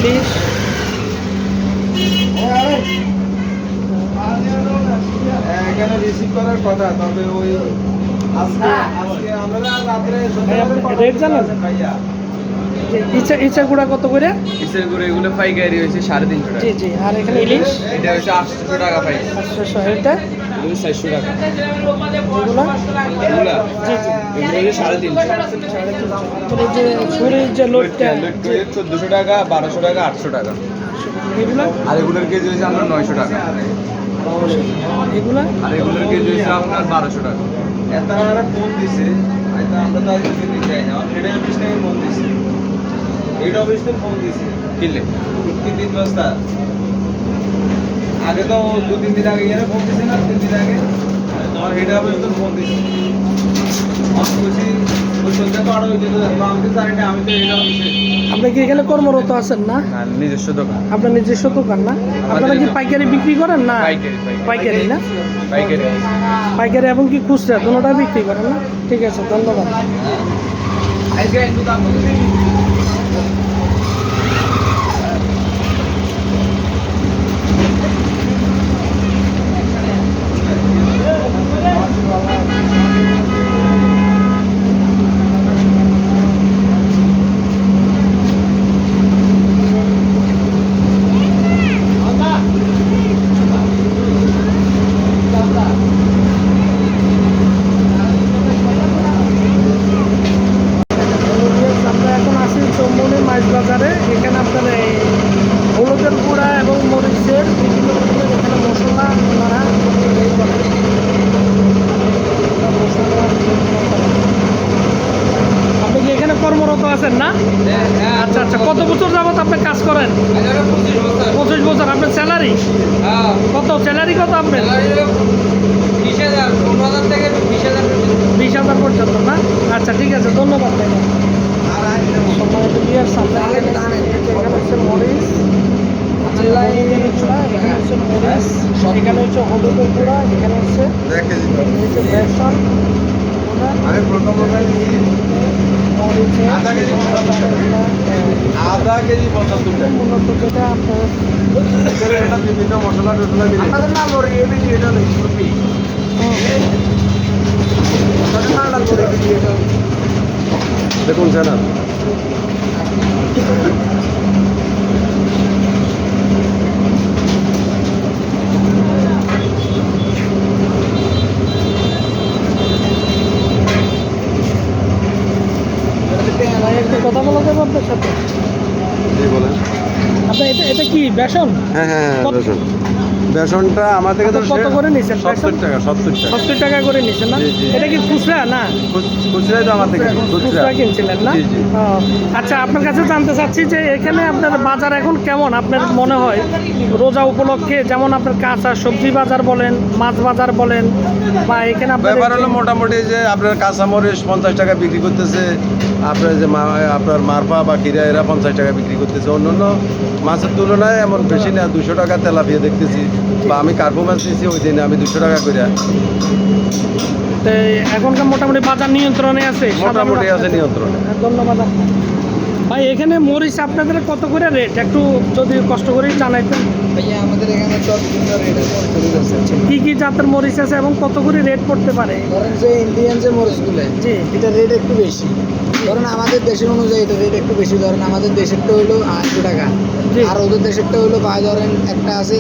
ইলিশ। এখানে রিসিভ করার কথা, তবে ওই আজকে আমরা রাত্রে রেট জানেন? ইচ্ছা গুঁড়া কত করে? ইসের করে এগুলো পাইকারি হয়েছে 350 টাকা। জি জি। আর এখানে ইলিশ এটা হচ্ছে 800 টাকা পাই। 800। এটা 400 টাকা। এগুলো এগুলা জি জি। এগুলো হচ্ছে 350। এই যে ছুরির যে লোডটা 1400 টাকা, 1200 টাকা, 800 টাকা। এগুলো আর এগুলোর কেজি হচ্ছে আপনার 900 টাকা। এগুলো আর এগুলোর কেজি হচ্ছে আপনার 1200 টাকা। এত ফোন দিছে, আমরা তো আজকে দিতে চাই না। হেড অফিস থেকে ফোন দিছে। হেড অফিস থেকে ফোন দিছে। কিনলে 3 বস্তা। আগে তো 2-3 দিন আগে এখানে ফোন দিছে না, 3 দিন আগে তোমার হেড অফিস থেকে ফোন দিছে। আমি বলছি ওই সন্ধ্যা তো আরো হইতে তো আমি তো জানি না, আমি তো হেড অফিসে। আপনি কি এখানে কর্মরত আছেন না? নিজস্ব দোকান। আপনার নিজস্ব দোকান না? আপনারা কি পাইকারি বিক্রি করেন না? পাইকারি না? পাইকারি। পাইকারি এবং কি খুচরা দুটোটা বিক্রি করেন না? ঠিক আছে, ধন্যবাদ। আজকে একটু দাম বলে দিই। আমরা এখন আছি চৌমনি মাছ বাজারে। এখানে আপনার এই হলুদের গুঁড়া এবং মরিচের বিভিন্ন রকমের এখানে মশলা ওনারা এই করে। আপনি কি এখানে কর্মরত আছেন না? আচ্ছা আচ্ছা। কত বছর যাবত আপনি কাজ করেন? 25 বছর। আপনার স্যালারি কত? স্যালারি কত আপনার? 20,000 পর্যন্ত না? আচ্ছা ঠিক আছে, ধন্যবাদ। সম্মানিত ভিউয়ার্স, আমরা এখানে হচ্ছে মরিচ, এখানে হচ্ছে মরিচ, এখানে হচ্ছে হলুদের গুঁড়া, এখানে হচ্ছে বেসন, আমি প্রথম মরিচের আধা কেজি 75 টাকা। মূলত যেটা আপনার বিভিন্ন মশলা টসলা দিলে দেখুন জানা ভাই একটু কথা বলা যাবে আপনার সাথে? জি বলেন। আপনার এটা কি বেসন? হ্যাঁ হ্যাঁ কত- বেসন। বেসনটা আমার থেকে তো আপনি কত করে নিছেন? 70 টাকা। 70 টাকা করে নিছেন না? জি, জি। এটা কি খুচরা না? খুচরাই তো আমার থেকে খুচরা কিনছিলেন না? জি, জি। ও, আচ্ছা, আপনার কাছে জানতে চাচ্ছি যে এখানে আপনার বাজার এখন কেমন আপনার মনে হয়? রোজা উপলক্ষে যেমন আপনার কাঁচা সবজি বাজার বলেন, মাছ বাজার বলেন, বা এখানে আপনার ব্যাপার হলো মোটামুটি যে আপনার কাঁচামরিচ 50 টাকা বিক্রি করতেছে, আপনার যে আপনার মারপা বা খিরা এরা 50 টাকা বিক্রি করতেছে। অন্যান্য মাছের তুলনায় এমন বেশি না। 200 টাকা তেলাপিয়া দেখতেছি, বা আমি কার্পো মাছ নিয়েছি ওই দিনে আমি 200 টাকা করে। তো এখনকার মোটামুটি বাজার নিয়ন্ত্রণে আছে? মোটামুটি আছে নিয়ন্ত্রণে। ধন্যবাদ আপনাকে। ভাই এখানে মরিচ আপনাদের কত করে রেট একটু যদি কষ্ট করে জানাইতেন? ভাইয়া আমাদের এখানে তো বিভিন্ন রেটের মরিচ আছে। কি কি জাতের মরিচ আছে এবং কত করে রেট পড়তে পারে? ধরেন যে ইন্ডিয়ান যে মরিচগুলো, জি। এটা রেট একটু বেশি। ধরেন আমাদের দেশের অনুযায়ী এটা রেট একটু বেশি। ধরেন আমাদের দেশেরটা হইলো 800 টাকা, জি। আর ওদের দেশেরটা হইলো ভাই ধরেন একটা আছে